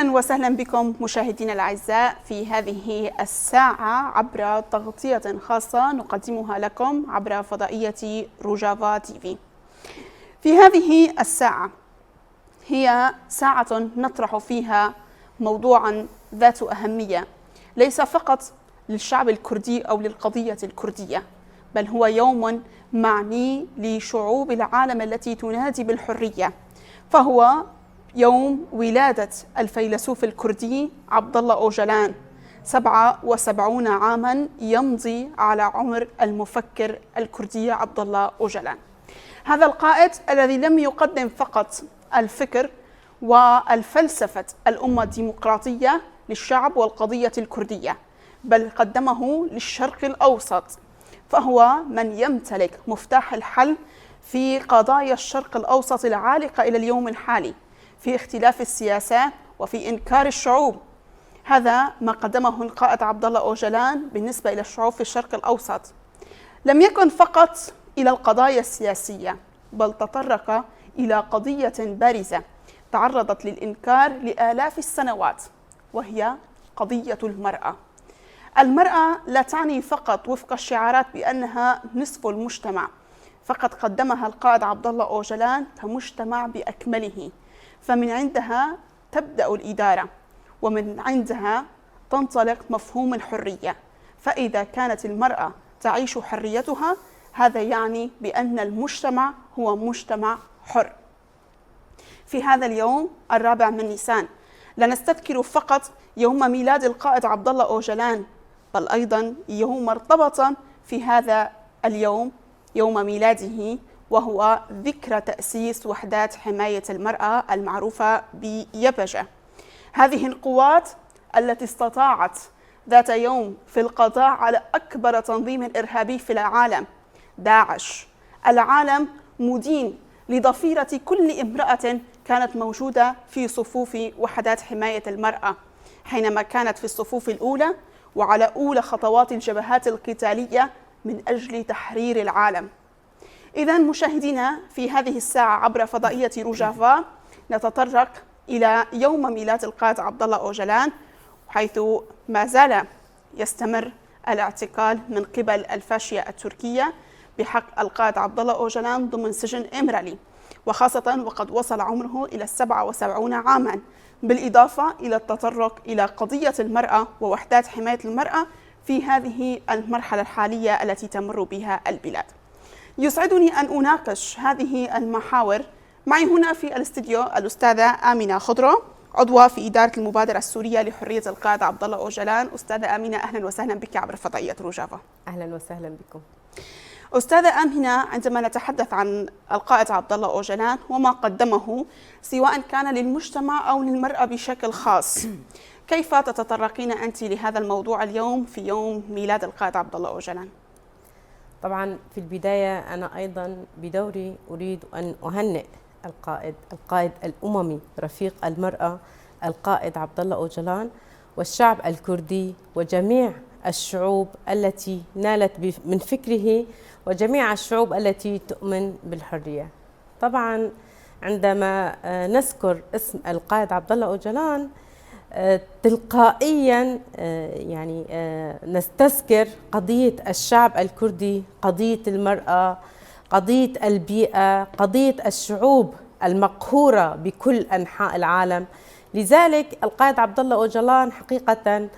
أهلا وسهلا بكم مشاهدينا الأعزاء في هذه الساعة عبر تغطية خاصة نقدمها لكم عبر فضائية روجافا تيفي. في هذه الساعة هي ساعة نطرح فيها موضوعا ذات أهمية ليس فقط للشعب الكردي أو للقضية الكردية، بل هو يوم معني لشعوب العالم التي تنادي بالحرية، فهو يوم ولادة الفيلسوف الكردي عبد الله أوجلان، 77 عاما يمضي على عمر المفكر الكردي عبد الله أوجلان. هذا القائد الذي لم يقدم فقط الفكر والفلسفة الأمة الديمقراطية للشعب والقضية الكردية، بل قدمه للشرق الأوسط، فهو من يمتلك مفتاح الحل في قضايا الشرق الأوسط العالقة إلى اليوم الحالي، في اختلاف السياسات وفي إنكار الشعوب. هذا ما قدمه القائد عبد الله أوجلان بالنسبة إلى الشعوب في الشرق الأوسط. لم يكن فقط إلى القضايا السياسية، بل تطرق إلى قضية بارزة تعرضت للإنكار لآلاف السنوات، وهي قضية المرأة. المرأة لا تعني فقط وفق الشعارات بأنها نصف المجتمع، فقد قدمها القائد عبد الله أوجلان كمجتمع بأكمله، فمن عندها تبدأ الإدارة، ومن عندها تنطلق مفهوم الحرية. فإذا كانت المرأة تعيش حريتها، هذا يعني بأن المجتمع هو مجتمع حر. في هذا اليوم 4 من نيسان لا نستذكر فقط يوم ميلاد القائد عبد الله أوجلان، بل أيضا يوم مرتبطا في هذا اليوم يوم ميلاده، وهو ذكرى تأسيس وحدات حماية المرأة المعروفة بيبجة. هذه القوات التي استطاعت ذات يوم في القضاء على أكبر تنظيم إرهابي في العالم، داعش. العالم مدين لضفيرة كل امرأة كانت موجودة في صفوف وحدات حماية المرأة حينما كانت في الصفوف الأولى وعلى أولى خطوات الجبهات القتالية من أجل تحرير العالم. إذن مشاهدينا، في هذه الساعة عبر فضائية روجافا نتطرق إلى يوم ميلاد القائد عبد الله أوجلان، حيث ما زال يستمر الاعتقال من قبل الفاشية التركية بحق القائد عبد الله أوجلان ضمن سجن إمرالي، وخاصة وقد وصل عمره إلى 77 عاما، بالإضافة إلى التطرق إلى قضية المرأة ووحدات حماية المرأة في هذه المرحلة الحالية التي تمر بها البلاد. يسعدني أن أناقش هذه المحاور. معي هنا في الاستديو الأستاذة آمنة خضرو، عضوة في إدارة المبادرة السورية لحرية القائد عبد الله أوجلان. أستاذة آمنة، أهلا وسهلا بك عبر فضائية روجافا. أهلا وسهلا بكم. أستاذة آمنة، عندما نتحدث عن القائد عبد الله أوجلان وما قدمه سواء كان للمجتمع أو للمرأة بشكل خاص، كيف تتطرقين أنت لهذا الموضوع اليوم في يوم ميلاد القائد عبد الله أوجلان؟ طبعا في البداية أنا أيضا بدوري أريد أن أهنئ القائد الأممي رفيق المرأة القائد عبد الله أوجلان والشعب الكردي وجميع الشعوب التي نالت من فكره وجميع الشعوب التي تؤمن بالحرية. طبعا عندما نذكر اسم القائد عبد الله أوجلان تلقائيا يعني نستذكر قضية الشعب الكردي، قضية المرأة، قضية البيئة، قضية الشعوب المقهورة بكل أنحاء العالم. لذلك القائد عبد الله أوجلان حقيقة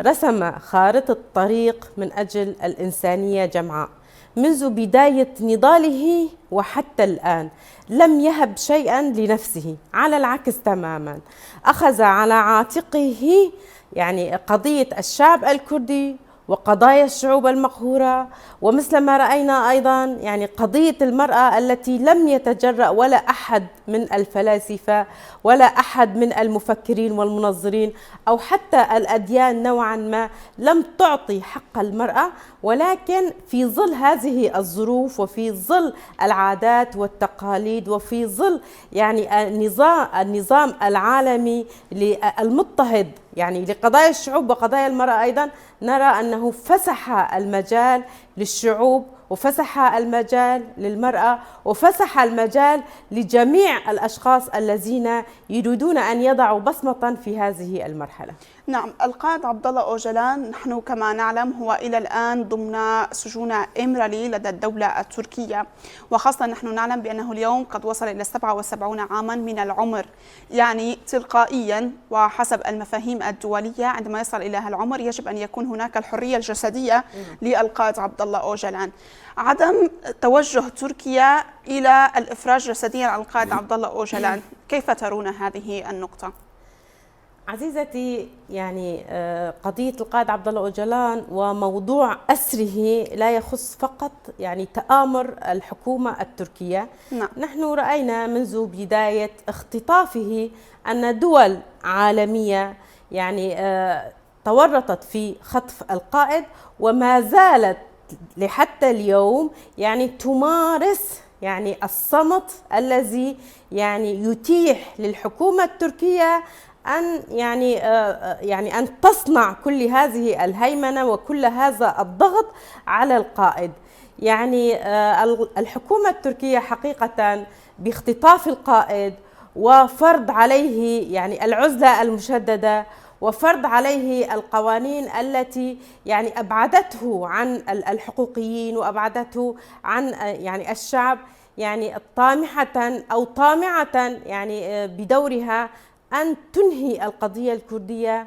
رسم خارطة طريق من أجل الإنسانية جمعاء. منذ بداية نضاله وحتى الآن لم يهب شيئا لنفسه، على العكس تماما أخذ على عاتقه يعني قضية الشعب الكردي وقضايا الشعوب المقهورة، ومثل ما رأينا أيضا يعني قضية المرأة التي لم يتجرأ ولا أحد من الفلاسفة ولا أحد من المفكرين والمنظرين أو حتى الأديان نوعا ما لم تعطي حق المرأة، ولكن في ظل هذه الظروف وفي ظل العادات والتقاليد وفي ظل يعني النظام العالمي المضطهد يعني لقضايا الشعوب وقضايا المرأة أيضا، نرى أنه فسح المجال للشعوب وفسح المجال للمرأة وفسح المجال لجميع الأشخاص الذين يريدون أن يضعوا بصمة في هذه المرحلة. نعم، القائد عبد الله أوجلان نحن كما نعلم هو إلى الآن ضمن سجون إمرالي لدى الدولة التركية، وخاصة نحن نعلم بأنه اليوم قد وصل إلى 77 عاما من العمر، يعني تلقائيا وحسب المفاهيم الدولية عندما يصل إلى هالعمر يجب أن يكون هناك الحرية الجسدية للقائد عبد الله أوجلان. عدم توجه تركيا إلى الإفراج جسديا عن القائد عبد الله أوجلان، كيف ترون هذه النقطة؟ عزيزتي، يعني قضية القائد عبد الله أوجلان وموضوع أسره لا يخص فقط يعني تآمر الحكومة التركية. نعم. نحن رأينا منذ بداية اختطافه أن دول عالمية يعني تورطت في خطف القائد وما زالت لحتى اليوم يعني تمارس يعني الصمت الذي يعني يتيح للحكومة التركية أن يعني أن تصنع كل هذه الهيمنة وكل هذا الضغط على القائد. يعني الحكومة التركية حقيقة باختطاف القائد وفرض عليه يعني العزلة المشددة وفرض عليه القوانين التي يعني أبعدته عن الحقوقيين وأبعدته عن يعني الشعب، يعني طامحة أو طامعة يعني بدورها أن تنهي القضية الكردية،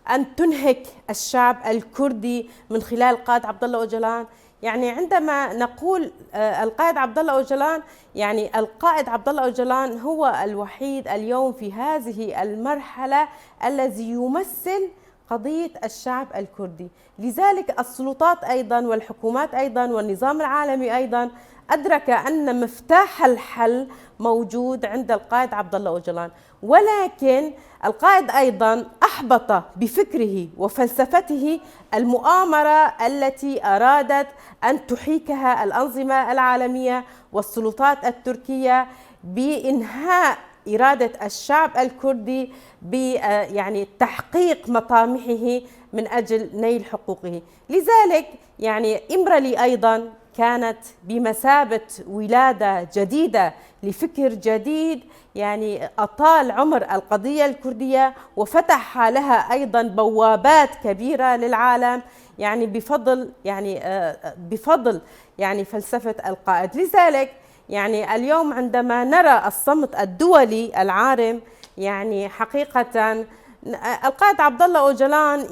أن تنهك الشعب الكردي من خلال القائد عبد الله أوجلان. يعني عندما نقول القائد عبد الله أوجلان، يعني القائد عبد الله أوجلان هو الوحيد اليوم في هذه المرحلة الذي يمثل قضية الشعب الكردي. لذلك السلطات أيضا والحكومات أيضا والنظام العالمي أيضا أدرك أن مفتاح الحل موجود عند القائد عبد الله أوجلان، ولكن القائد أيضا أحبط بفكره وفلسفته المؤامرة التي أرادت أن تحيكها الأنظمة العالمية والسلطات التركية بإنهاء إرادة الشعب الكردي يعني تحقيق مطامحه من أجل نيل حقوقه. لذلك يعني إمرالي أيضا كانت بمثابة ولادة جديدة لفكر جديد يعني أطال عمر القضية الكردية وفتح لها أيضا بوابات كبيرة للعالم يعني بفضل يعني فلسفة القائد. لذلك يعني اليوم عندما نرى الصمت الدولي العارم يعني حقيقة القائد عبد الله أوجلان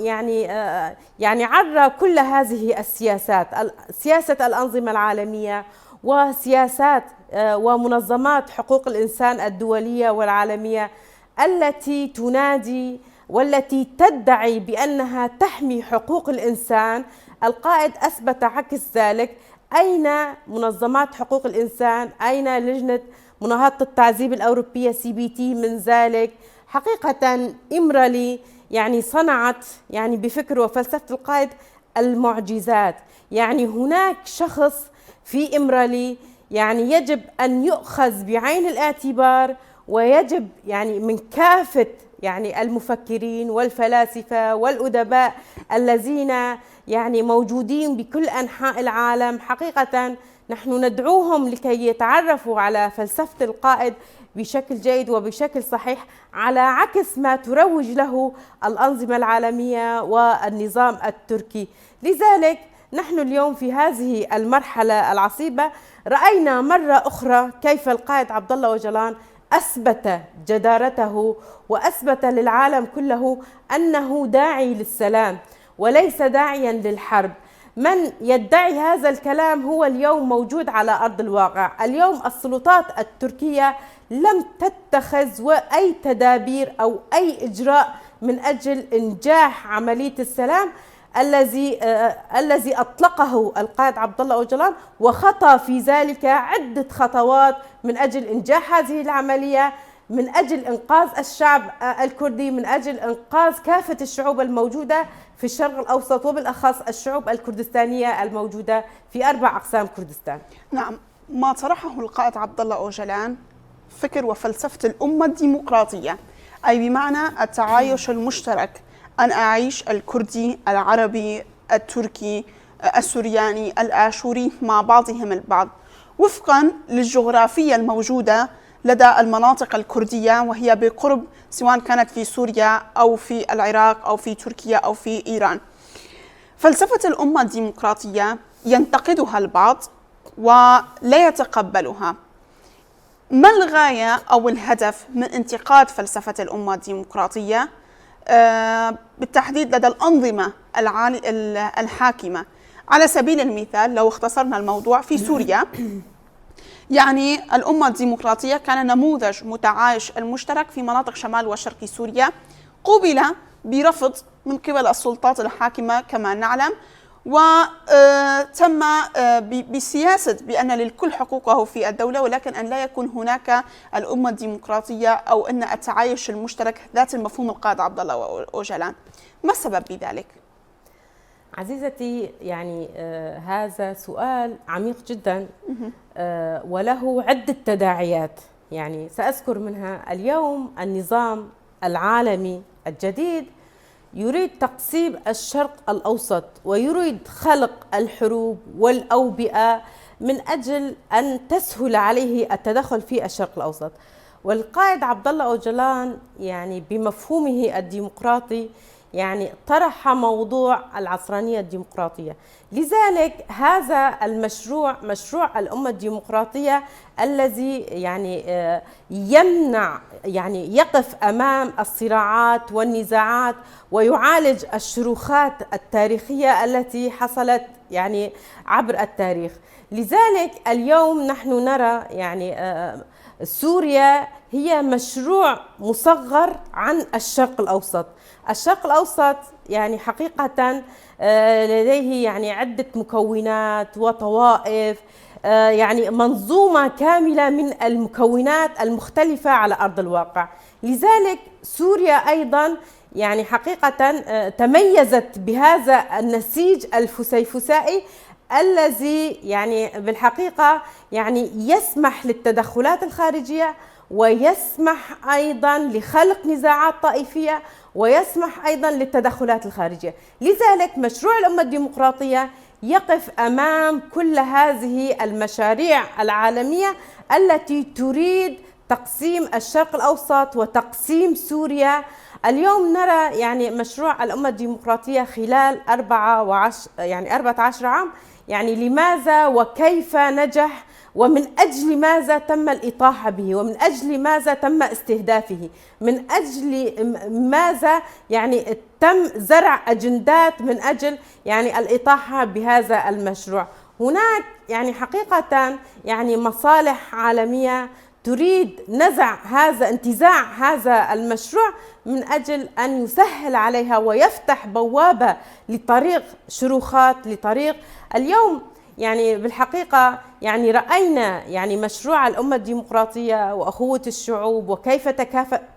يعني عرى كل هذه السياسات، سياسة الأنظمة العالمية وسياسات ومنظمات حقوق الإنسان الدولية والعالمية التي تنادي والتي تدعي بأنها تحمي حقوق الإنسان. القائد أثبت عكس ذلك. أين منظمات حقوق الإنسان؟ أين لجنة مناهضة التعذيب الأوروبية CPT من ذلك؟ حقيقة إمرالي يعني صنعت يعني بفكر وفلسفة القائد المعجزات. يعني هناك شخص في إمرالي يعني يجب أن يؤخذ بعين الاعتبار، ويجب يعني من كافة يعني المفكرين والفلاسفة والأدباء الذين يعني موجودين بكل أنحاء العالم. حقيقة نحن ندعوهم لكي يتعرفوا على فلسفة القائد بشكل جيد وبشكل صحيح، على عكس ما تروج له الأنظمة العالمية والنظام التركي. لذلك نحن اليوم في هذه المرحلة العصيبة رأينا مرة أخرى كيف القائد عبد الله أوجلان أثبت جدارته وأثبت للعالم كله أنه داعي للسلام وليس داعيا للحرب. من يدعي هذا الكلام هو اليوم موجود على أرض الواقع. اليوم السلطات التركية لم تتخذ أي تدابير أو أي إجراء من أجل إنجاح عملية السلام الذي أطلقه القائد عبد الله أوجلان، وخطى في ذلك عدة خطوات من أجل إنجاح هذه العملية، من أجل إنقاذ الشعب الكردي، من أجل إنقاذ كافة الشعوب الموجودة في الشرق الأوسط وبالأخص الشعوب الكردستانية الموجودة في 4 أقسام كردستان. نعم، ما طرحه القائد عبد الله أوجلان فكر وفلسفة الأمة الديمقراطية، أي بمعنى التعايش المشترك، أن أعيش الكردي العربي التركي السورياني الآشوري مع بعضهم البعض وفقا للجغرافية الموجودة لدى المناطق الكردية، وهي بقرب سواء كانت في سوريا أو في العراق أو في تركيا أو في إيران. فلسفة الأمة الديمقراطية ينتقدها البعض ولا يتقبلها. ما الغاية أو الهدف من انتقاد فلسفة الأمة الديمقراطية بالتحديد لدى الأنظمة الحاكمة؟ على سبيل المثال لو اختصرنا الموضوع في سوريا، يعني الأمة الديمقراطية كان نموذج متعايش المشترك في مناطق شمال وشرق سوريا، قوبل برفض من قبل السلطات الحاكمة كما نعلم، وتم بسياسة بأن للكل حقوقه في الدولة، ولكن أن لا يكون هناك الأمة الديمقراطية أو أن التعايش المشترك ذات المفهوم القائد عبد الله أوجلان. ما السبب بذلك؟ عزيزتي، يعني هذا سؤال عميق جدا وله عدة تداعيات، يعني سأذكر منها. اليوم النظام العالمي الجديد يريد تقسيم الشرق الأوسط ويريد خلق الحروب والأوبئة من أجل أن تسهل عليه التدخل في الشرق الأوسط. والقائد عبد الله أوجلان يعني بمفهومه الديمقراطي يعني طرح موضوع العصرانية الديمقراطية. لذلك هذا المشروع، مشروع الأمة الديمقراطية الذي يعني يمنع، يعني يقف أمام الصراعات والنزاعات ويعالج الشروخات التاريخية التي حصلت يعني عبر التاريخ. لذلك اليوم نحن نرى يعني سوريا هي مشروع مصغر عن الشرق الأوسط. الشرق الأوسط يعني حقيقة لديه يعني عدة مكونات وطوائف، يعني منظومة كاملة من المكونات المختلفة على أرض الواقع. لذلك سوريا أيضا يعني حقيقة تميزت بهذا النسيج الفسيفسائي الذي يعني بالحقيقة يعني يسمح للتدخلات الخارجية ويسمح أيضا لخلق نزاعات طائفية ويسمح أيضا للتدخلات الخارجية. لذلك مشروع الأمة الديمقراطية يقف أمام كل هذه المشاريع العالمية التي تريد تقسيم الشرق الأوسط وتقسيم سوريا. اليوم نرى يعني مشروع الأمة الديمقراطية خلال 14 عام، يعني لماذا وكيف نجح، ومن أجل ماذا تم الإطاحة به، ومن أجل ماذا تم استهدافه، من أجل ماذا يعني تم زرع أجندات من أجل يعني الإطاحة بهذا المشروع. هناك يعني حقيقة يعني مصالح عالمية تريد انتزاع هذا المشروع من أجل أن يسهل عليها ويفتح بوابة لطريق شروخات، لطريق. اليوم يعني بالحقيقة يعني رأينا يعني مشروع الأمة الديمقراطية وأخوة الشعوب وكيف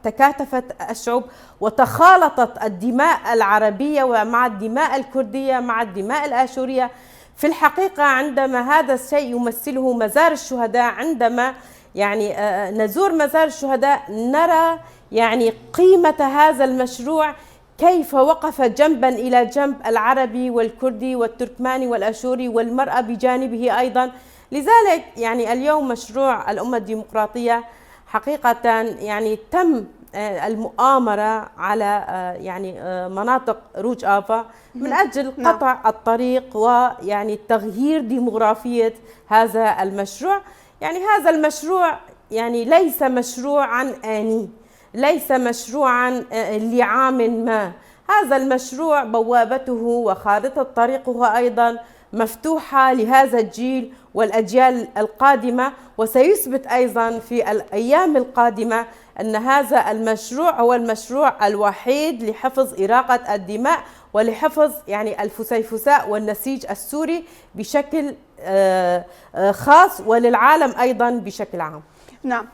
تكاتفت الشعوب وتخالطت الدماء العربية ومع الدماء الكردية مع الدماء الآشورية. في الحقيقة عندما هذا الشيء يمثله مزار الشهداء، عندما يعني نزور مزار الشهداء نرى يعني قيمة هذا المشروع، كيف وقف جنبا إلى جنب العربي والكردي والتركماني والأشوري والمرأة بجانبه أيضا. لذلك يعني اليوم مشروع الأمة الديمقراطية حقيقة يعني تم المؤامرة على يعني مناطق روج آفا من أجل قطع الطريق ويعني تغيير ديموغرافية هذا المشروع. يعني هذا المشروع يعني ليس مشروعا آني، ليس مشروعا لعام ما. هذا المشروع بوابته وخارطة طريقه أيضا مفتوحة لهذا الجيل والأجيال القادمة، وسيثبت أيضا في الأيام القادمة أن هذا المشروع هو المشروع الوحيد لحفظ إراقة الدماء ولحفظ يعني الفسيفساء والنسيج السوري بشكل خاص وللعالم أيضا بشكل عام. نعم،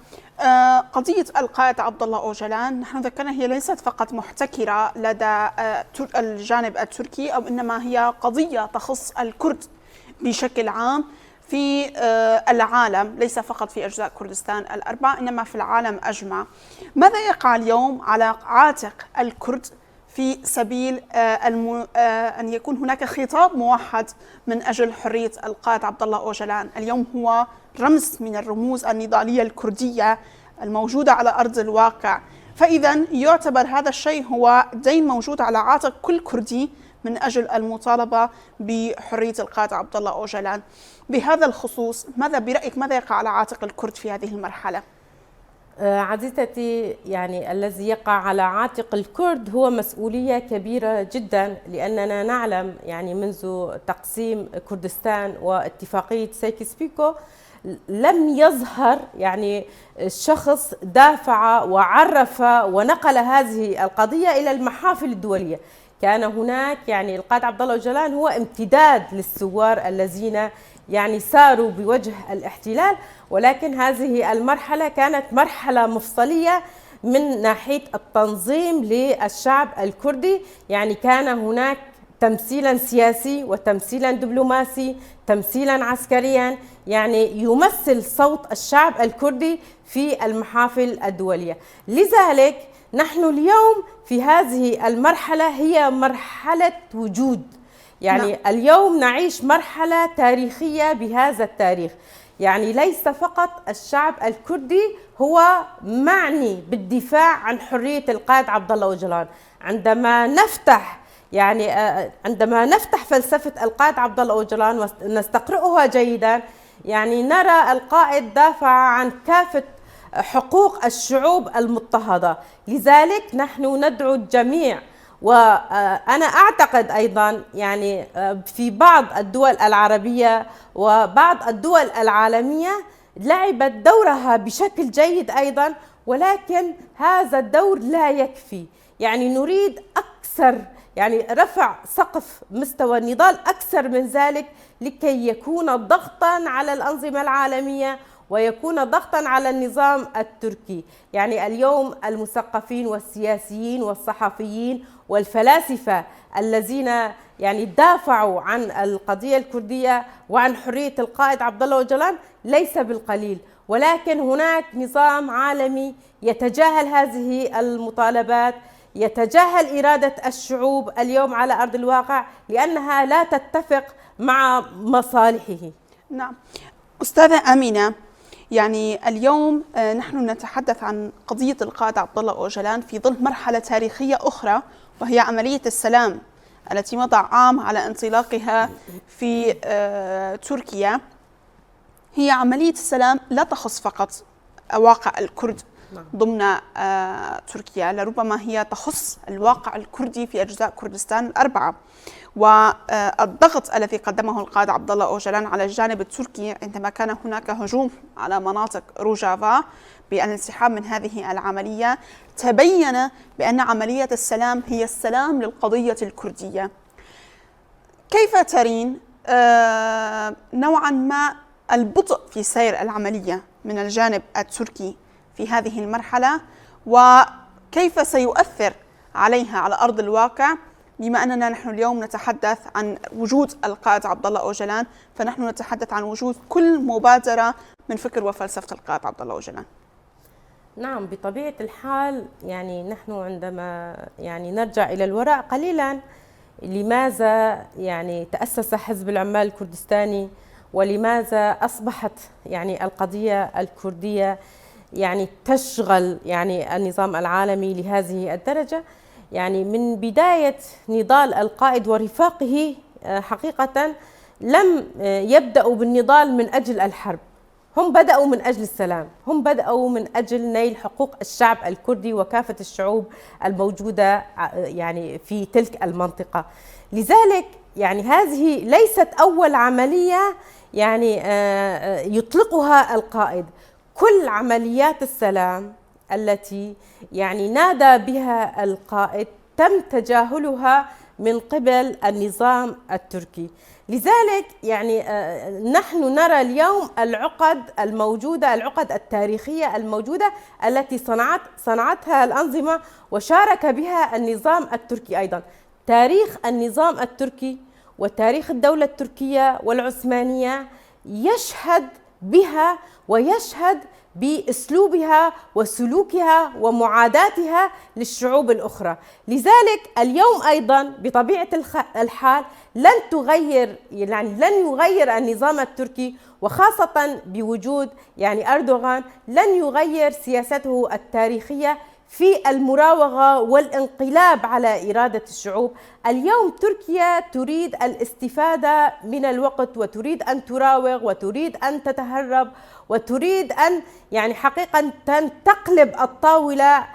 قضية القائد عبد الله أوجلان نحن ذكرنا هي ليست فقط محتكرة لدى الجانب التركي، أو إنما هي قضية تخص الكرد بشكل عام في العالم، ليس فقط في أجزاء كردستان الأربع إنما في العالم أجمع. ماذا يقع اليوم على عاتق الكرد في سبيل أن يكون هناك خطاب موحد من أجل حرية القائد عبد الله أوجلان. اليوم هو رمز من الرموز النضالية الكردية الموجودة على أرض الواقع، فإذا يعتبر هذا الشيء هو دين موجود على عاتق كل كردي من أجل المطالبة بحرية القائد عبد الله أوجلان. بهذا الخصوص ماذا برأيك ماذا يقع على عاتق الكرد في هذه المرحلة؟ عزيزتي، يعني الذي يقع على عاتق الكرد هو مسؤولية كبيرة جدا، لأننا نعلم يعني منذ تقسيم كردستان واتفاقية سايكس-بيكو لم يظهر يعني شخص دافع وعرف ونقل هذه القضية إلى المحافل الدولية. كان هناك يعني القائد عبد الله أوجلان هو امتداد للثوار الذين يعني ساروا بوجه الاحتلال، ولكن هذه المرحلة كانت مرحلة مفصلية من ناحية التنظيم للشعب الكردي. يعني كان هناك تمثيلا سياسي وتمثيلا دبلوماسي، تمثيلا عسكريا، يعني يمثل صوت الشعب الكردي في المحافل الدولية. لذلك نحن اليوم في هذه المرحلة هي مرحلة وجود، يعني اليوم نعيش مرحلة تاريخية بهذا التاريخ. يعني ليس فقط الشعب الكردي هو معني بالدفاع عن حرية القائد عبد الله أوجلان. عندما نفتح فلسفة القائد عبد الله أوجلان ونستقرئها جيدا، يعني نرى القائد دافع عن كافة حقوق الشعوب المضطهدة. لذلك نحن ندعو الجميع، وأنا أعتقد أيضا يعني في بعض الدول العربية وبعض الدول العالمية لعبت دورها بشكل جيد أيضا، ولكن هذا الدور لا يكفي. يعني نريد أكثر، يعني رفع سقف مستوى النضال أكثر من ذلك، لكي يكون ضغطا على الأنظمة العالمية ويكون ضغطا على النظام التركي. يعني اليوم المثقفين والسياسيين والصحفيين والفلاسفة الذين يعني دافعوا عن القضية الكردية وعن حرية القائد عبد الله أوجلان ليس بالقليل، ولكن هناك نظام عالمي يتجاهل هذه المطالبات، يتجاهل إرادة الشعوب اليوم على أرض الواقع لأنها لا تتفق مع مصالحه. نعم أستاذة أمينة، يعني اليوم نحن نتحدث عن قضية القائد عبد الله أوجلان في ظل مرحلة تاريخية أخرى، وهي عملية السلام التي مضى عام على انطلاقها في تركيا. هي عملية السلام لا تخص فقط واقع الكرد ضمن تركيا، لربما هي تخص الواقع الكردي في أجزاء كردستان الأربعة. والضغط الذي قدمه القائد عبد الله أوجلان على الجانب التركي عندما كان هناك هجوم على مناطق روجافا بالانسحاب من هذه العملية، تبين بأن عملية السلام هي السلام للقضية الكردية. كيف ترين نوعا ما البطء في سير العملية من الجانب التركي في هذه المرحلة، وكيف سيؤثر عليها على أرض الواقع؟ بما أننا نحن اليوم نتحدث عن وجود القائد عبد الله أوجلان، فنحن نتحدث عن وجود كل مبادرة من فكر وفلسفة القائد عبد الله أوجلان. نعم، بطبيعة الحال يعني نحن عندما يعني نرجع إلى الوراء قليلا، لماذا يعني تأسس حزب العمال الكردستاني، ولماذا أصبحت يعني القضية الكردية يعني تشغل يعني النظام العالمي لهذه الدرجة؟ يعني من بداية نضال القائد ورفاقه حقيقة لم يبدأوا بالنضال من أجل الحرب، هم بدأوا من أجل السلام، هم بدأوا من أجل نيل حقوق الشعب الكردي وكافة الشعوب الموجودة يعني في تلك المنطقة. لذلك يعني هذه ليست أول عملية يعني يطلقها القائد. كل عمليات السلام التي يعني نادى بها القائد تم تجاهلها من قبل النظام التركي. لذلك يعني نحن نرى اليوم العقد الموجودة، العقد التاريخية الموجودة التي صنعتها الأنظمة وشارك بها النظام التركي أيضا. تاريخ النظام التركي وتاريخ الدولة التركية والعثمانية يشهد بها ويشهد بأسلوبها وسلوكها ومعاداتها للشعوب الأخرى. لذلك اليوم أيضا بطبيعة الحال لن يغير النظام التركي، وخاصة بوجود أردوغان، لن يغير سياسته التاريخية في المراوغة والانقلاب على إرادة الشعوب. اليوم تركيا تريد الاستفادة من الوقت، وتريد أن تراوغ، وتريد أن تتهرب، وتريد أن حقيقة تقلب الطاولة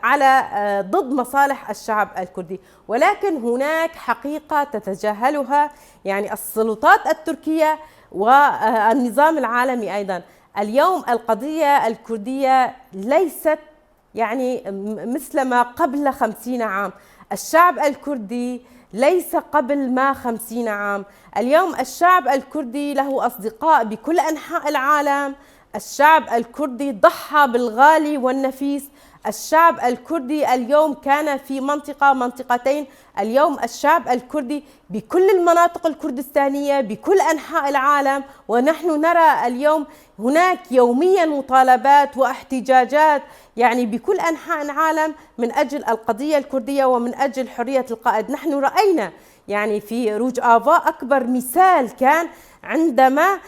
على ضد مصالح الشعب الكردي. ولكن هناك حقيقة تتجاهلها السلطات التركية والنظام العالمي أيضا. اليوم القضية الكردية ليست مثل ما قبل 50 عام. الشعب الكردي ليس قبل ما 50 عام. اليوم الشعب الكردي له أصدقاء بكل أنحاء العالم. الشعب الكردي ضحى بالغالي والنفيس. الشعب الكردي اليوم كان في منطقتين. اليوم الشعب الكردي بكل المناطق الكردستانية بكل أنحاء العالم، ونحن نرى اليوم هناك يوميا مطالبات واحتجاجات بكل أنحاء العالم من أجل القضية الكردية ومن أجل حرية القائد. نحن رأينا في روج آفا أكبر مثال كان عندما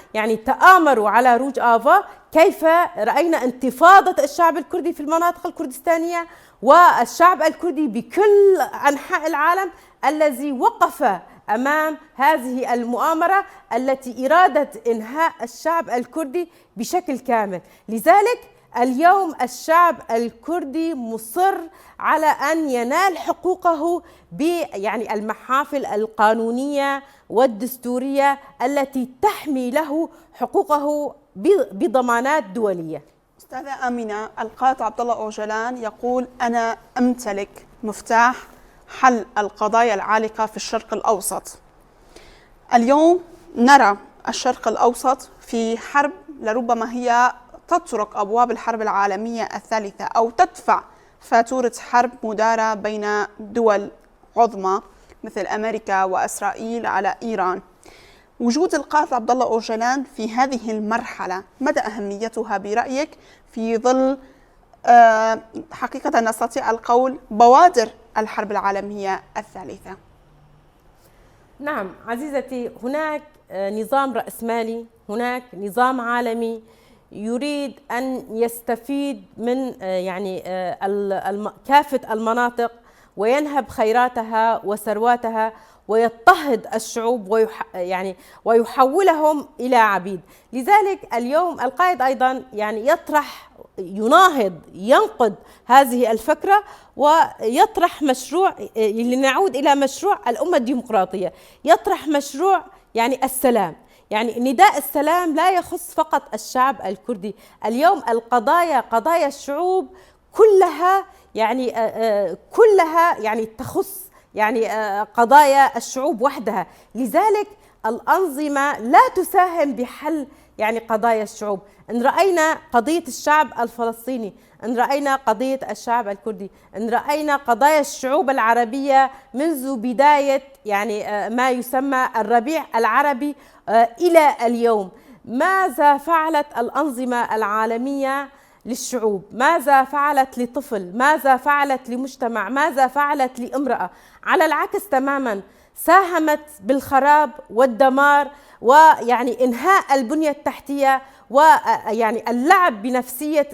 تآمروا على روج آفا، كيف رأينا انتفاضة الشعب الكردي في المناطق الكردستانية والشعب الكردي بكل أنحاء العالم الذي وقف أمام هذه المؤامرة التي إرادت إنهاء الشعب الكردي بشكل كامل. لذلك اليوم الشعب الكردي مصر على أن ينال حقوقه بالمحافل القانونية والدستورية التي تحمي له حقوقه بضمانات دولية. أستاذة آمنة، القائد عبد الله أوجلان يقول: أنا أمتلك مفتاح حل القضايا العالقة في الشرق الأوسط. اليوم نرى الشرق الأوسط في حرب لربما هي تطرق أبواب الحرب العالمية الثالثة، أو تدفع فاتورة حرب مدارة بين دول عظمى مثل أمريكا وإسرائيل على إيران. وجود القائد عبد الله أوجلان في هذه المرحلة مدى أهميتها برأيك في ظل حقيقة نستطيع القول بوادر الحرب العالمية الثالثة؟ نعم عزيزتي، هناك نظام رأسمالي، هناك نظام عالمي يريد أن يستفيد من كافة المناطق وينهب خيراتها وثرواتها ويضطهد الشعوب ويحولهم إلى عبيد. لذلك اليوم القائد أيضا يناهض ينقد هذه الفكرة ويطرح مشروع، لنعود إلى مشروع الأمة الديمقراطية، يطرح مشروع السلام. نداء السلام لا يخص فقط الشعب الكردي. اليوم قضايا الشعوب كلها تخص قضايا الشعوب وحدها. لذلك الأنظمة لا تساهم بحل قضايا الشعوب. إن رأينا قضية الشعب الفلسطيني، إن رأينا قضية الشعب الكردي، إن رأينا قضايا الشعوب العربية منذ بداية ما يسمى الربيع العربي إلى اليوم، ماذا فعلت الأنظمة العالمية للشعوب؟ ماذا فعلت لطفل؟ ماذا فعلت لمجتمع؟ ماذا فعلت لامرأة؟ على العكس تماما، ساهمت بالخراب والدمار إنهاء البنية التحتية اللعب بنفسية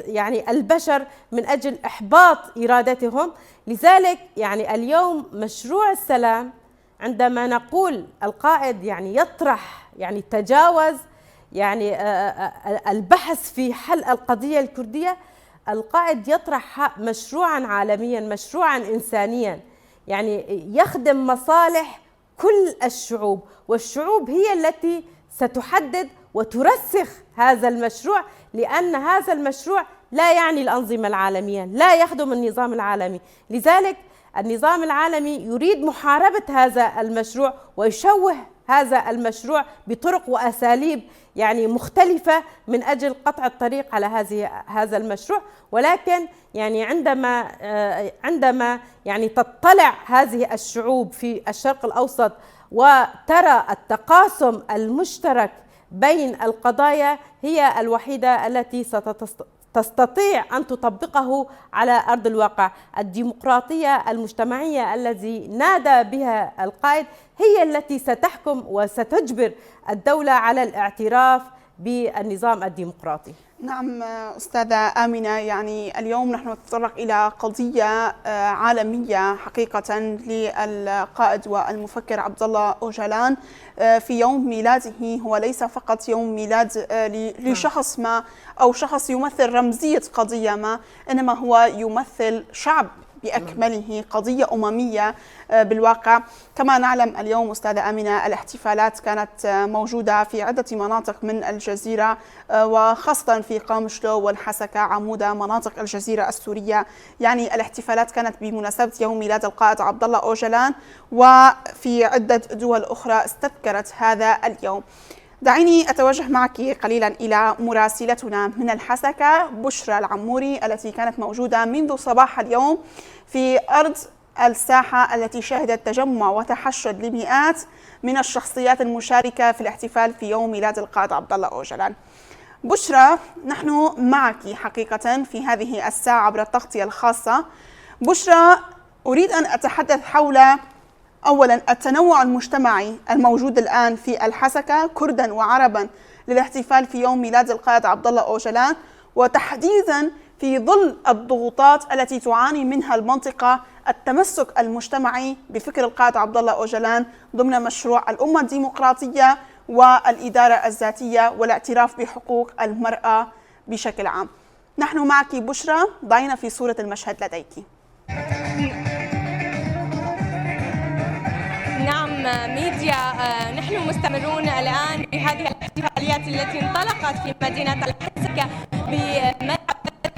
البشر من أجل إحباط إرادتهم. لذلك اليوم مشروع السلام، عندما نقول القائد يطرح تجاوز البحث في حل القضية الكردية، القائد يطرح مشروعا عالميا، مشروعا إنسانيا يخدم مصالح كل الشعوب، والشعوب هي التي ستحدد وترسخ هذا المشروع، لأن هذا المشروع لا يعني الأنظمة العالمية، لا يخدم النظام العالمي. لذلك النظام العالمي يريد محاربة هذا المشروع ويشوه هذا المشروع بطرق وأساليب مختلفة من أجل قطع الطريق على هذا المشروع. ولكن عندما تطلع هذه الشعوب في الشرق الأوسط وترى التقاسم المشترك بين القضايا هي الوحيدة التي تستطيع أن تطبقه على أرض الواقع. الديمقراطية المجتمعية التي نادى بها القائد هي التي ستحكم وستجبر الدولة على الاعتراف بالنظام الديمقراطي. نعم أستاذة آمنة، يعني اليوم نحن نتطرق إلى قضية عالمية حقيقة للقائد والمفكر عبد الله أوجلان في يوم ميلاده. هو ليس فقط يوم ميلاد لشخص ما أو شخص يمثل رمزية قضية ما، إنما هو يمثل شعب بأكمله، قضية أممية بالواقع. كما نعلم اليوم أستاذة آمنة الاحتفالات كانت موجودة في عدة مناطق من الجزيرة، وخاصة في قامشلو والحسكة عمودة، مناطق الجزيرة السورية. يعني الاحتفالات كانت بمناسبة يوم ميلاد القائد عبد الله أوجلان، وفي عدة دول أخرى استذكرت هذا اليوم. دعيني أتوجه معك قليلا إلى مراسلتنا من الحسكة بشرى العموري، التي كانت موجودة منذ صباح اليوم في أرض الساحة التي شهدت تجمع وتحشد لمئات من الشخصيات المشاركة في الاحتفال في يوم ميلاد القائد عبد الله أوجلان. بشرى، نحن معك حقيقة في هذه الساعة عبر التغطية الخاصة. بشرى، أريد أن أتحدث حول أولا التنوع المجتمعي الموجود الآن في الحسكة كردا وعربا للاحتفال في يوم ميلاد القائد عبد الله أوجلان، وتحديدا في ظل الضغوطات التي تعاني منها المنطقة، التمسك المجتمعي بفكر القائد عبد الله أوجلان ضمن مشروع الأمة الديمقراطية والإدارة الذاتية والاعتراف بحقوق المرأة بشكل عام. نحن معك بشرى، ضعينا في صورة المشهد لديك. نعم ميديا، نحن مستمرون الآن بهذه الاحتفاليات التي انطلقت في مدينة الحسكة بملعب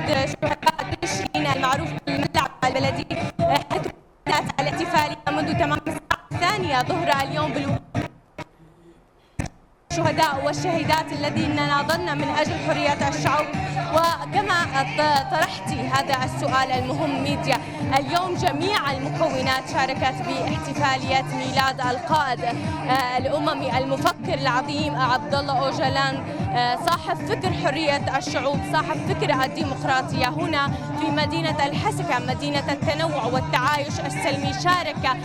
شهداء تشرين المعروف بالملعب البلدي، حيث بدأت الاحتفالية منذ تمام الساعة 2 ظهر اليوم الشهداء والشهيدات الذين ناضلن من أجل حرية الشعوب. وكما طرحت هذا السؤال المهم ميديا، اليوم جميع المكونات شاركت باحتفالية ميلاد القائد الأممي المفكر العظيم عبد الله أوجلان، صاحب فكر حرية الشعوب، صاحب فكر الديمقراطية. هنا في مدينة الحسكة، مدينة التنوع والتعايش السلمي، شارك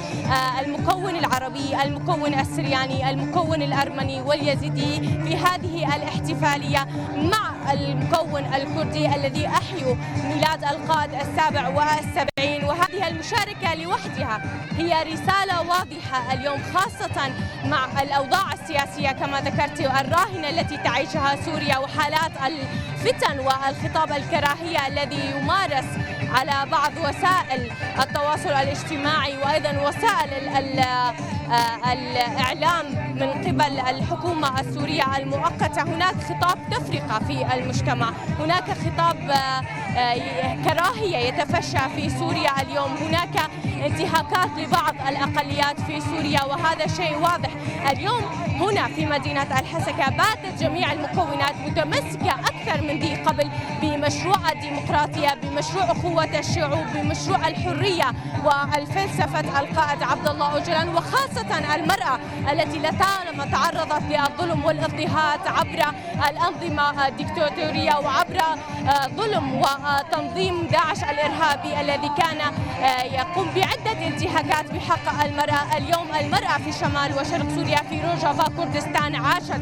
المكون العربي، المكون السرياني، المكون الأرمني واليزيدي في هذه الاحتفالية مع المكون الكردي الذي أحيوا ميلاد القائد 77. وهذه المشاركة لوحدها هي رسالة واضحة اليوم، خاصة مع الأوضاع السياسية كما ذكرت الراهنة التي تعيشها سوريا، وحالات الفتن والخطاب الكراهية الذي يمارس على بعض وسائل التواصل الاجتماعي وأيضا وسائل الإعلام من قبل الحكومة السورية المؤقتة. هناك خطاب تفرقة في المجتمع، هناك خطاب كراهية يتفشى في سوريا اليوم، هناك انتهاكات لبعض الأقليات في سوريا، وهذا شيء واضح. اليوم هنا في مدينة الحسكة باتت جميع المكونات متمسكة أكثر من ذي قبل بمشروع الديمقراطية، بمشروع أخوة الشعوب، بمشروع الحرية والفلسفة القائد عبد الله أوجلان، وخاصة المرأة التي لطالما تعرضت للظلم والاضطهاد عبر الأنظمة الدكتاتورية وعبر ظلم وتنظيم داعش الإرهابي الذي كان يقوم بعدة انتهاكات بحق المرأة. اليوم المرأة في شمال وشرق سوريا في روجافا كردستان عاشت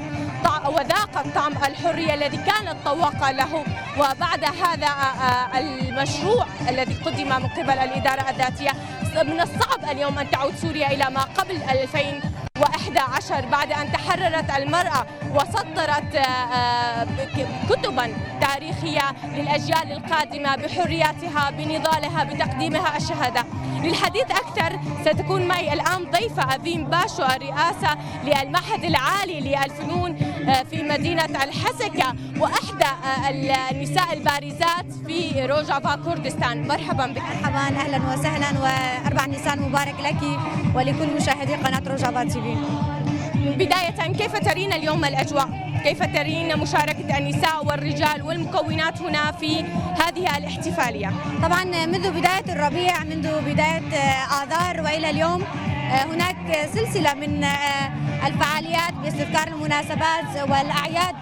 وذاقت طعم الحرية الذي كانت طواقة له. وبعد هذا المشروع الذي قدم من قبل الإدارة الذاتية، من الصعب اليوم أن تعود سوريا إلى ما قبل 2011 بعد أن تحررت المرأة وسطرت كتبا تاريخية للأجيال القادمة بحرياتها، بنضالها، بتقديمها الشهادة. للحديث أكثر ستكون معي الآن ضيفة أفين باشو، الرئاسة للمعهد العالي للفنون في مدينة الحسكة وإحدى النساء البارزات في روجافا كردستان. مرحبا بك. مرحبا، أهلا وسهلا، وأربع نيسان مبارك لك ولكل مشاهدي قناة روجافا تي في. بداية، كيف ترين اليوم الأجواء؟ كيف ترين مشاركة النساء والرجال والمكونات هنا في هذه الاحتفالية؟ طبعا منذ بداية الربيع، منذ بداية آذار وإلى اليوم هناك سلسلة من الفعاليات باستذكار المناسبات والأعياد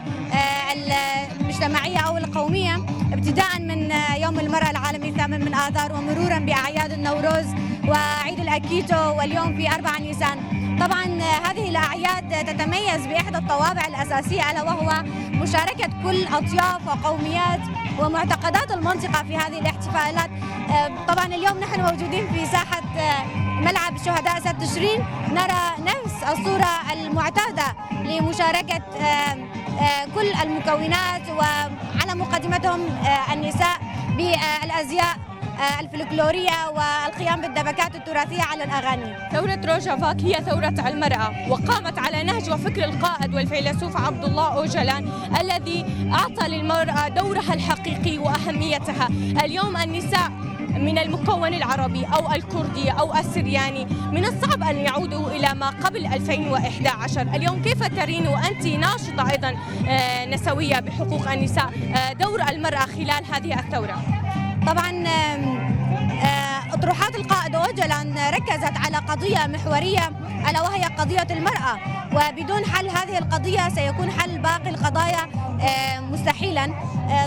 المجتمعية أو القومية، ابتداء من يوم المرأة العالمي 8 من آذار ومرورا بأعياد النوروز وعيد الأكيتو واليوم في 4 نيسان. طبعا هذه الأعياد تتميز بإحدى الطوابع الأساسية ألا وهو مشاركة كل أطياف وقوميات ومعتقدات المنطقة في هذه الاحتفالات. طبعا اليوم نحن موجودين في ساحة ملعب الشهداء 6 تشرين، نرى نفس الصورة المعتادة لمشاركة كل المكونات وعلى مقدمتهم النساء بالأزياء الفلكلورية والقيام بالدبكات التراثية على الأغاني. ثورة روجافا هي ثورة المرأة، وقامت على نهج وفكر القائد والفيلسوف عبد الله أوجلان الذي أعطى للمرأة دورها الحقيقي وأهميتها. اليوم النساء من المكون العربي أو الكردي أو السرياني من الصعب أن يعودوا إلى ما قبل 2011. اليوم كيف ترين وأنت ناشطة أيضا نسوية بحقوق النساء دور المرأة خلال هذه الثورة؟ طبعا أطروحات القائد أوجلان ركزت على قضية محورية ألا وهي قضية المرأة، وبدون حل هذه القضية سيكون حل باقي القضايا مستحيلا.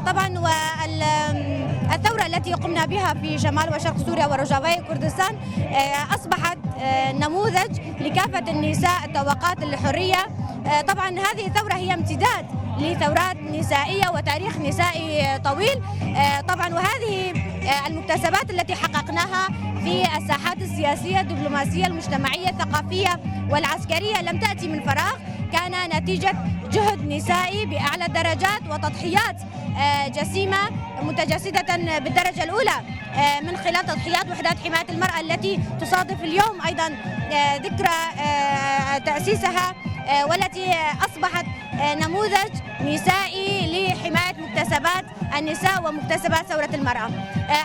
طبعا والثورة التي قمنا بها في شمال وشرق سوريا وروجافا كردستان أصبحت نموذج لكافة النساء التوقعات للحرية. طبعا هذه الثورة هي امتداد لثورات نسائية وتاريخ نسائي طويل. طبعا وهذه المكتسبات التي حققناها في الساحات السياسية الدبلوماسية المجتمعية الثقافية والعسكرية لم تأتي من فراغ، كان نتيجة جهد نسائي بأعلى الدرجات وتضحيات جسيمة متجسدة بالدرجة الأولى من خلال تضحيات وحدات حماية المرأة التي تصادف اليوم أيضا ذكرى تأسيسها، والتي أصبحت نموذج نسائي لحماية مكتسبات النساء ومكتسبات ثورة المرأة.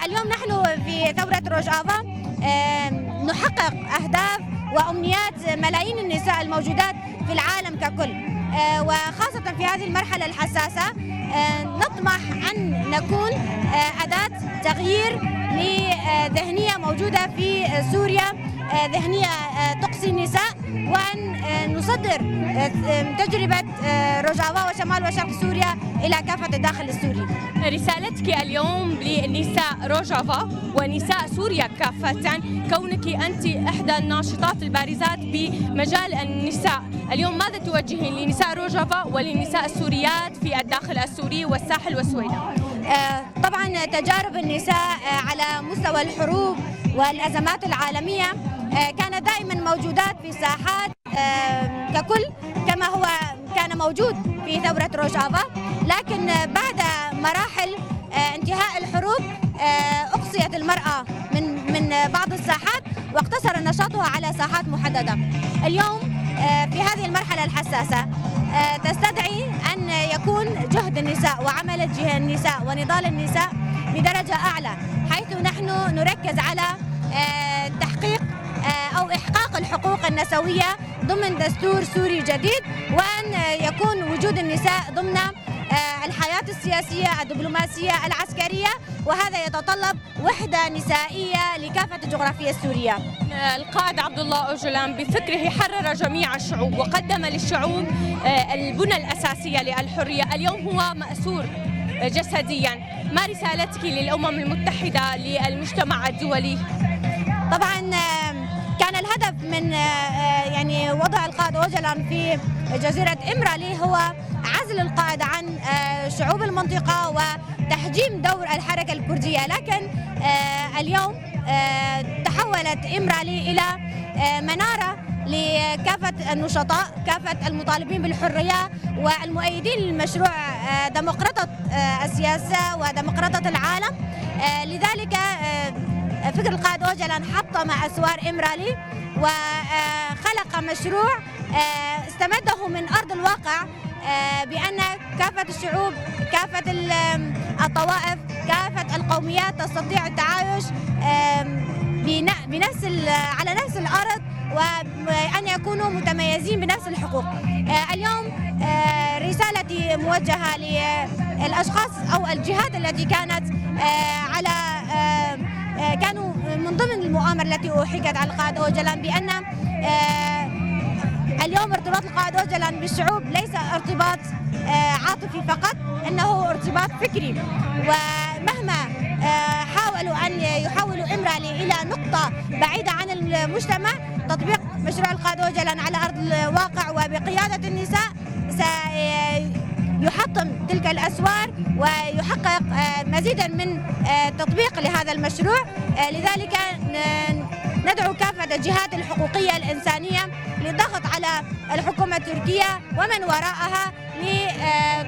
اليوم نحن في ثورة روجافا نحقق أهداف وأمنيات ملايين النساء الموجودات في العالم ككل، وخاصة في هذه المرحلة الحساسة نطمح أن نكون أداة تغيير لذهنية موجودة في سوريا، ذهنية تقصي النساء، وأن نصدر تجربة روجافا وشمال وشرق سوريا إلى كافة الداخل السوري. رسالتك اليوم لنساء روجافا ونساء سوريا كافة، كونك أنت إحدى الناشطات البارزات بمجال النساء، اليوم ماذا توجهين لنساء روجافا وللنساء السوريات في الداخل السوري والساحل والسويدة؟ طبعا تجارب النساء على مستوى الحروب والأزمات العالمية كانت دائما موجودات في الساحات ككل كما هو كان موجود في ثورة روجافا، لكن بعد مراحل انتهاء الحروب أقصيت المرأة من بعض الساحات واقتصر نشاطها على ساحات محددة. اليوم في هذه المرحلة الحساسة تستدعي أن يكون جهد النساء وعمل النساء ونضال النساء بدرجة أعلى، حيث نحن نركز على تحقيق أو إحقاق الحقوق النسوية ضمن دستور سوري جديد، وأن يكون وجود النساء ضمن الحياة السياسية الدبلوماسية العسكرية، وهذا يتطلب وحدة نسائية لكافة الجغرافيا السورية. القائد عبد الله أوجلان بفكره حرر جميع الشعوب وقدم للشعوب البنى الأساسية للحرية، اليوم هو مأسور جسديا، ما رسالتك للأمم المتحدة للمجتمع الدولي؟ طبعا كان الهدف من يعني وضع القائد أوجلان في جزيرة إمرالي هو عزل القائد عن شعوب المنطقة وتحجيم دور الحركة الكردية، لكن اليوم تحولت إمرالي إلى منارة لكافة النشطاء، كافة المطالبين بالحرية والمؤيدين للمشروع ديمقراطية السياسة وديمقراطية العالم. لذلك فكر القائد أوجلان حطم أسوار إمرالي وخلق مشروع استمده من أرض الواقع، بأن كافة الشعوب، كافة الطوائف، كافة القوميات تستطيع التعايش على نفس الأرض، وأن يكونوا متميزين بنفس الحقوق. اليوم رسالتي موجهة للأشخاص أو الجهات التي كانت كانوا من ضمن المؤامرة التي أحيكت على القائد أوجلان، بأن اليوم ارتباط القائد أوجلان بالشعوب ليس ارتباط عاطفي فقط، إنه ارتباط فكري. ومهما يحولوا إمرالي إلى نقطة بعيدة عن المجتمع، تطبيق مشروع القائد أوجلان على أرض الواقع وبقيادة النساء سيحطم تلك الأسوار ويحقق مزيدا من تطبيق لهذا المشروع. لذلك ندعو كافة الجهات الحقوقية الإنسانية للضغط على الحكومة التركية ومن وراءها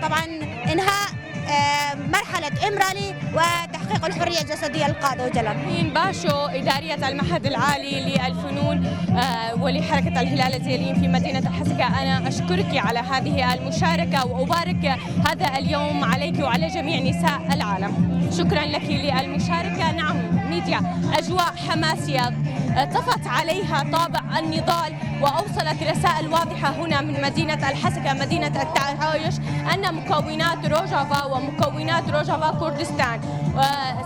طبعا إنهاء مرحلة إمرالي وتحقيق الحرية الجسدية للقائد أوجلان. باشو إدارية المعهد العالي للفنون ولحركة الهلال الزيلين في مدينة الحسكة، أنا أشكرك على هذه المشاركة وأبارك هذا اليوم عليك وعلى جميع نساء العالم. شكرا لك للمشاركة. نعم، ميديا أجواء حماسية طفت عليها طابع النضال وأوصلت رسائل واضحة هنا من مدينة الحسكة مدينة التعايش أن مكونات روجافا ومكونات روجافا كردستان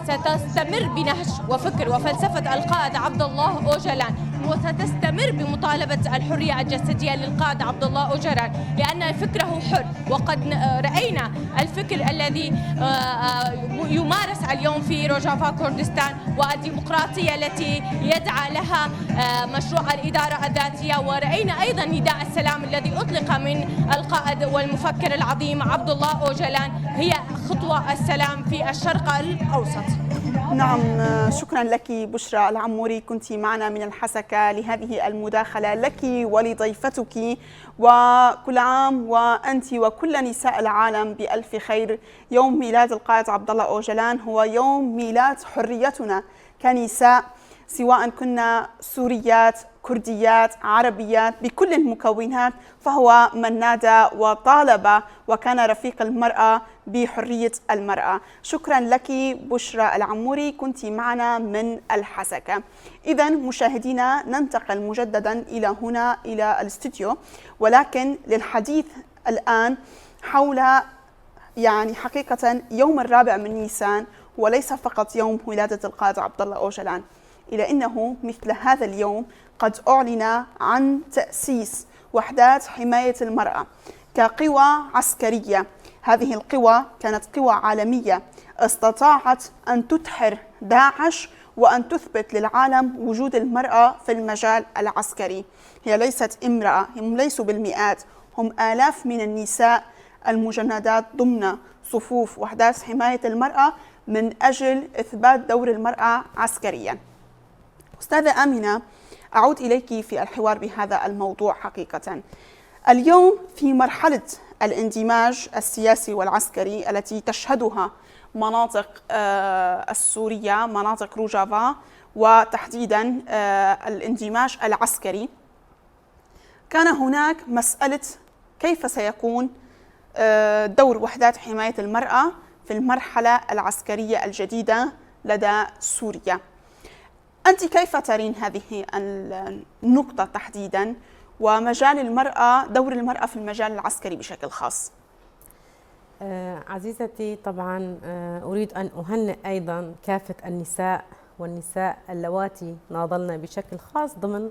ستستمر بنهج وفكر وفلسفة القائد عبد الله أوجلان، وستستمر بمطالبة الحرية الجسدية للقائد عبد الله أوجلان، لأن فكره حر. وقد رأينا الفكر الذي يمارس اليوم في روجافا كردستان والديمقراطية التي يدعى لها مشروع الإدارة الذاتية، ورأينا أيضا نداء السلام الذي أطلق من القائد والمفكر العظيم عبد الله أوجلان هي خطوة السلام في الشرق الأوسط. نعم، شكرا لك بشرى العموري، كنت معنا من الحسكة لهذه المداخلة لك ولضيفتك، وكل عام وأنت وكل نساء العالم بألف خير. يوم ميلاد القائد عبد الله أوجلان هو يوم ميلاد حريتنا كنساء، سواء كنا سوريات، كرديات، عربيات، بكل المكونات، فهو من نادى وطالب وكان رفيق المرأة بحرية المرأة. شكرا لك بشرى العموري، كنت معنا من الحسكة. إذا مشاهدينا، ننتقل مجددا إلى هنا إلى الاستوديو، ولكن للحديث الآن حول حقيقة يوم الرابع من نيسان، وليس فقط يوم ولادة القائد عبد الله أوجلان، إلى أنه مثل هذا اليوم قد أعلن عن تأسيس وحدات حماية المرأة كقوى عسكرية. هذه القوى كانت قوى عالمية استطاعت أن تدحر داعش وأن تثبت للعالم وجود المرأة في المجال العسكري. هي ليست امرأة، هم ليسوا بالمئات، هم آلاف من النساء المجندات ضمن صفوف وحدات حماية المرأة من أجل إثبات دور المرأة عسكريا. أستاذة آمنة، أعود إليك في الحوار بهذا الموضوع. حقيقة اليوم في مرحلة الاندماج السياسي والعسكري التي تشهدها مناطق السورية، مناطق روجافا، وتحديدا الاندماج العسكري، كان هناك مسألة كيف سيكون دور وحدات حماية المرأة في المرحلة العسكرية الجديدة لدى سوريا. أنت كيف ترين هذه النقطة تحديدا ومجال المرأة، دور المرأة في المجال العسكري بشكل خاص؟ عزيزتي، طبعا أريد أن أهنئ أيضا كافة النساء والنساء اللواتي ناضلن بشكل خاص ضمن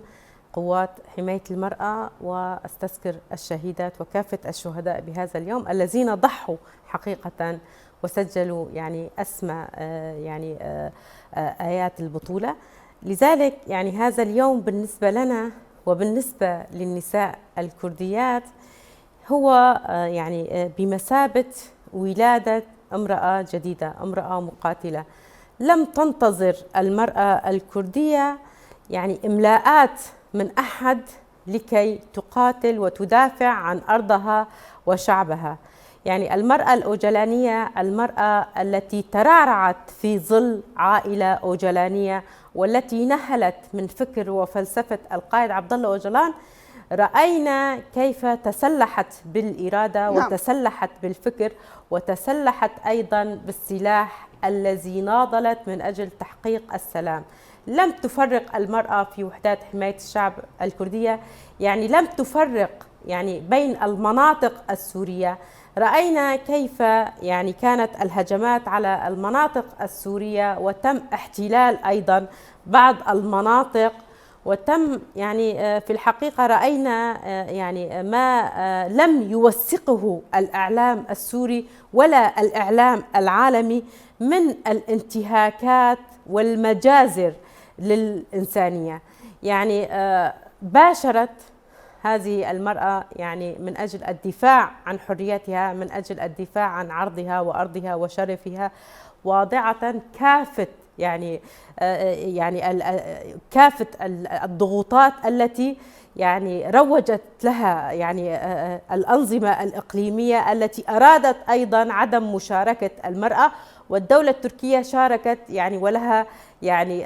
قوات حماية المرأة، واستذكر الشهيدات وكافة الشهداء بهذا اليوم الذين ضحوا حقيقة وسجلوا أسمى آيات البطولة. لذلك هذا اليوم بالنسبة لنا وبالنسبة للنساء الكرديات هو بمثابة ولادة امرأة جديدة، امرأة مقاتلة. لم تنتظر المرأة الكردية إملاءات من أحد لكي تقاتل وتدافع عن أرضها وشعبها. المرأة الأوجلانية، المرأة التي ترعرعت في ظل عائلة أوجلانية والتي نهلت من فكر وفلسفة القائد عبد الله أوجلان، رأينا كيف تسلحت بالإرادة وتسلحت بالفكر وتسلحت أيضا بالسلاح الذي ناضلت من أجل تحقيق السلام. لم تفرق المرأة في وحدات حماية الشعب الكردية، لم تفرق بين المناطق السورية. رأينا كيف كانت الهجمات على المناطق السورية وتم احتلال أيضا بعض المناطق، وتم يعني في الحقيقة رأينا يعني ما لم يوثقه الإعلام السوري ولا الإعلام العالمي من الانتهاكات والمجازر للإنسانية. يعني باشرت هذه المرأة يعني من أجل الدفاع عن حريتها، من أجل الدفاع عن عرضها وأرضها وشرفها، واضعة كافة كافة الضغوطات التي يعني روجت لها يعني الأنظمة الإقليمية التي أرادت أيضا عدم مشاركة المرأة، والدولة التركية شاركت يعني ولها يعني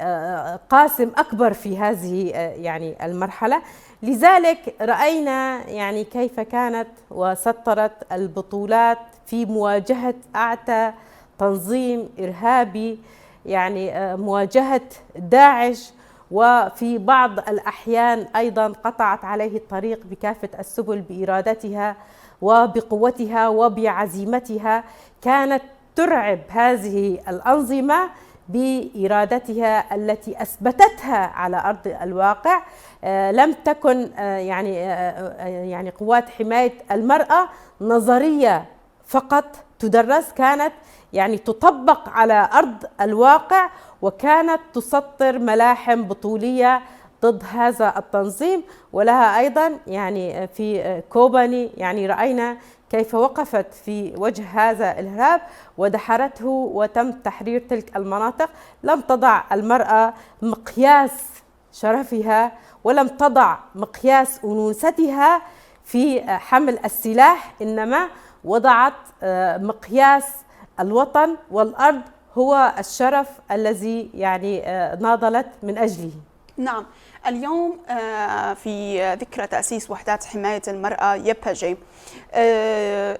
قاسم أكبر في هذه يعني المرحلة. لذلك رأينا يعني كيف كانت وسطرت البطولات في مواجهة أعتى تنظيم إرهابي، يعني مواجهة داعش، وفي بعض الأحيان أيضا قطعت عليه الطريق بكافة السبل بإرادتها وبقوتها وبعزيمتها. كانت ترعب هذه الأنظمة بإرادتها التي أثبتتها على أرض الواقع. لم تكن يعني قوات حماية المرأة نظرية فقط تدرس، كانت يعني تطبق على أرض الواقع، وكانت تسطر ملاحم بطولية ضد هذا التنظيم. ولها أيضا يعني في كوباني يعني رأينا كيف وقفت في وجه هذا الإرهاب ودحرته وتم تحرير تلك المناطق. لم تضع المرأة مقياس شرفها ولم تضع مقياس أنوثتها في حمل السلاح، إنما وضعت مقياس الوطن والأرض هو الشرف الذي يعني ناضلت من أجله. نعم، اليوم في ذكرى تأسيس وحدات حماية المرأة يبهجي،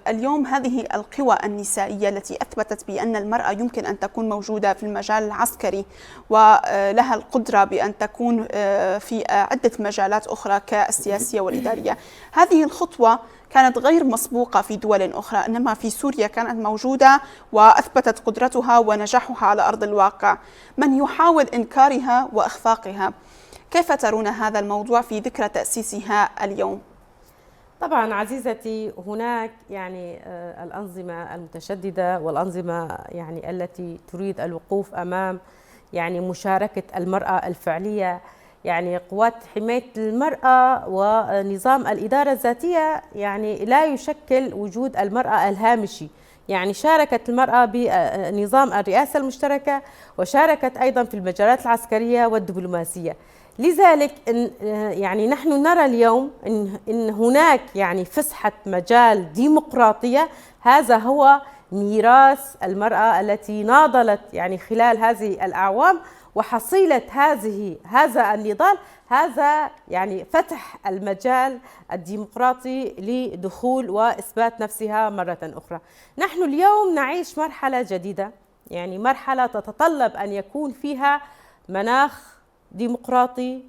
اليوم هذه القوى النسائية التي أثبتت بأن المرأة يمكن أن تكون موجودة في المجال العسكري ولها القدرة بأن تكون في عدة مجالات أخرى كالسياسية والإدارية. هذه الخطوة كانت غير مسبوقة في دول أخرى، إنما في سوريا كانت موجودة وأثبتت قدرتها ونجاحها على أرض الواقع. من يحاول إنكارها وإخفاقها؟ كيف ترون هذا الموضوع في ذكرى تأسيسها اليوم؟ طبعا عزيزتي، هناك يعني الأنظمة المتشددة والأنظمة يعني التي تريد الوقوف أمام يعني مشاركة المرأة الفعلية. يعني قوات حماية المرأة ونظام الإدارة الذاتية يعني لا يشكل وجود المرأة الهامشي. يعني شاركت المرأة بنظام الرئاسة المشتركة، وشاركت أيضا في المجالات العسكرية والدبلوماسية. لذلك يعني نحن نرى اليوم إن هناك يعني فسحة مجال ديمقراطية. هذا هو ميراث المرأة التي ناضلت يعني خلال هذه الأعوام، وحصيلة هذا النضال هذا يعني فتح المجال الديمقراطي لدخول وإثبات نفسها مرة أخرى. نحن اليوم نعيش مرحلة جديدة، يعني مرحلة تتطلب أن يكون فيها مناخ ديمقراطي،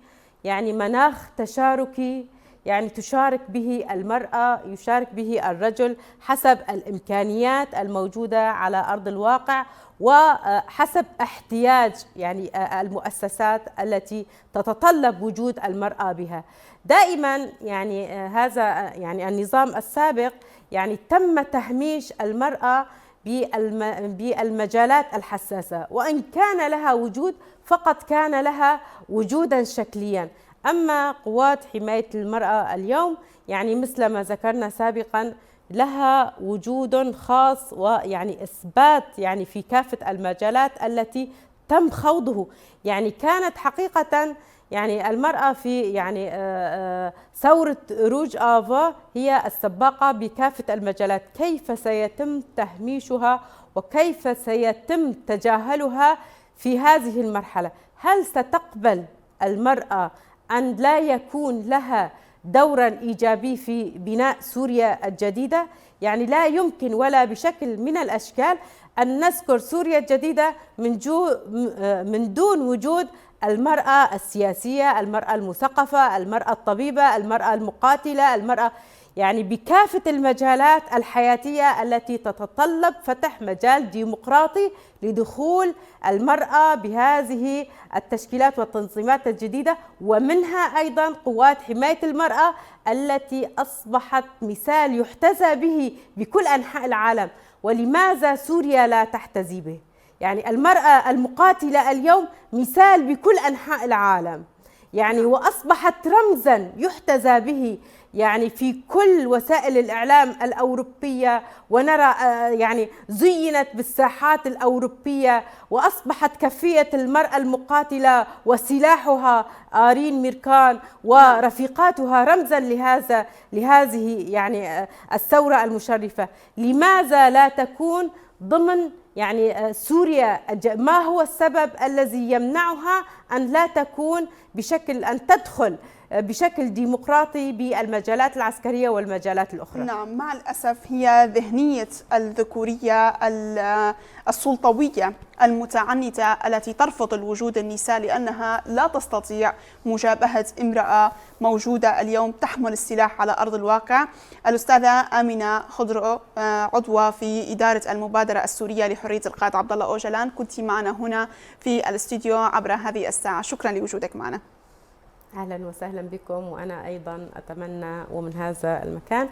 يعني مناخ تشاركي، يعني تشارك به المرأة، يشارك به الرجل حسب الإمكانيات الموجودة على أرض الواقع وحسب احتياج يعني المؤسسات التي تتطلب وجود المرأة بها. دائما يعني هذا يعني النظام السابق يعني تم تهميش المرأة بالمجالات الحساسة، وإن كان لها وجود فقط كان لها وجودا شكليا. أما قوات حماية المرأة اليوم يعني مثل ما ذكرنا سابقا لها وجود خاص ويعني إثبات يعني في كافة المجالات التي تم خوضه. يعني كانت حقيقة يعني المرأة في يعني ثورة روج آفا هي السباقة بكافة المجالات. كيف سيتم تهميشها وكيف سيتم تجاهلها في هذه المرحلة؟ هل ستقبل المرأة أن لا يكون لها دورا إيجابي في بناء سوريا الجديدة؟ يعني لا يمكن ولا بشكل من الأشكال أن نذكر سوريا الجديدة من دون وجود المرأة السياسية، المرأة المثقفة، المرأة الطبيبة، المرأة المقاتلة، المرأة يعني بكافة المجالات الحياتية التي تتطلب فتح مجال ديمقراطي لدخول المرأة بهذه التشكيلات والتنظيمات الجديدة، ومنها أيضا قوات حماية المرأة التي أصبحت مثال يحتذى به بكل أنحاء العالم. ولماذا سوريا لا تحتذي به؟ يعني المرأة المقاتلة اليوم مثال بكل أنحاء العالم، يعني وأصبحت رمزا يحتذى به يعني في كل وسائل الإعلام الأوروبية، ونرى يعني زينت بالساحات الأوروبية، وأصبحت كفية المرأة المقاتلة وسلاحها آرين ميركان ورفيقاتها رمزا لهذه يعني الثورة المشرفة. لماذا لا تكون ضمن يعني سوريا؟ ما هو السبب الذي يمنعها أن لا تكون أن تدخل بشكل ديمقراطي بالمجالات العسكرية والمجالات الأخرى؟ نعم، مع الأسف هي ذهنية الذكورية السلطوية المتعنتة التي ترفض الوجود النساء لأنها لا تستطيع مجابهة امرأة موجودة اليوم تحمل السلاح على أرض الواقع. الأستاذة آمنة خضر، عضوة في إدارة المبادرة السورية لحرية القائد عبد الله أوجلان، كنت معنا هنا في الاستوديو عبر هذه الساعة. شكرا لوجودك معنا. أهلا وسهلا بكم. وأنا أيضا أتمنى ومن هذا المكان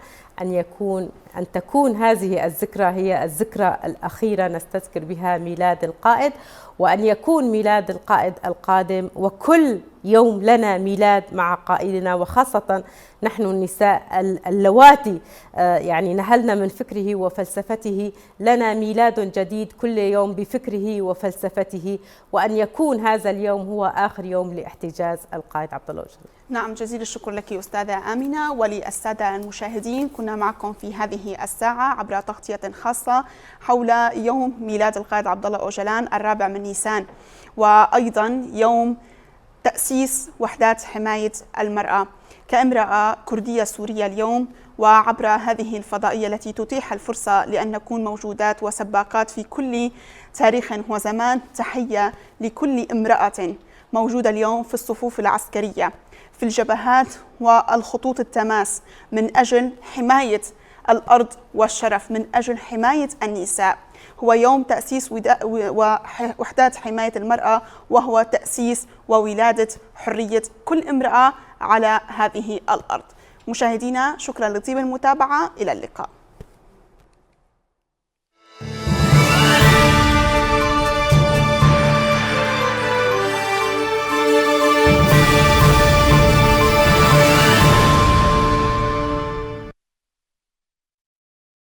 أن تكون هذه الذكرى هي الذكرى الأخيرة نستذكر بها ميلاد القائد، وأن يكون ميلاد القائد القادم وكل يوم لنا ميلاد مع قائدنا، وخاصة نحن النساء اللواتي يعني نهلنا من فكره وفلسفته، لنا ميلاد جديد كل يوم بفكره وفلسفته، وأن يكون هذا اليوم هو آخر يوم لاحتجاز القائد عبد الله أوجلان. نعم، جزيل الشكر لك أستاذة آمنة. وللسادة المشاهدين، كنا معكم في هذه الساعة عبر تغطية خاصة حول يوم ميلاد القائد عبد الله أوجلان 4 من نيسان، وأيضا يوم تأسيس وحدات حماية المرأة. كامرأة كردية سورية اليوم وعبر هذه الفضائية التي تتيح الفرصة لأن نكون موجودات وسباقات في كل تاريخ وزمان، تحية لكل امرأة موجودة اليوم في الصفوف العسكرية، في الجبهات والخطوط التماس، من أجل حماية الأرض والشرف، من أجل حماية النساء. هو يوم تأسيس وحدات حماية المرأة، وهو تأسيس وولادة حرية كل امرأة على هذه الأرض. مشاهدينا، شكرا لطيب المتابعة، إلى اللقاء.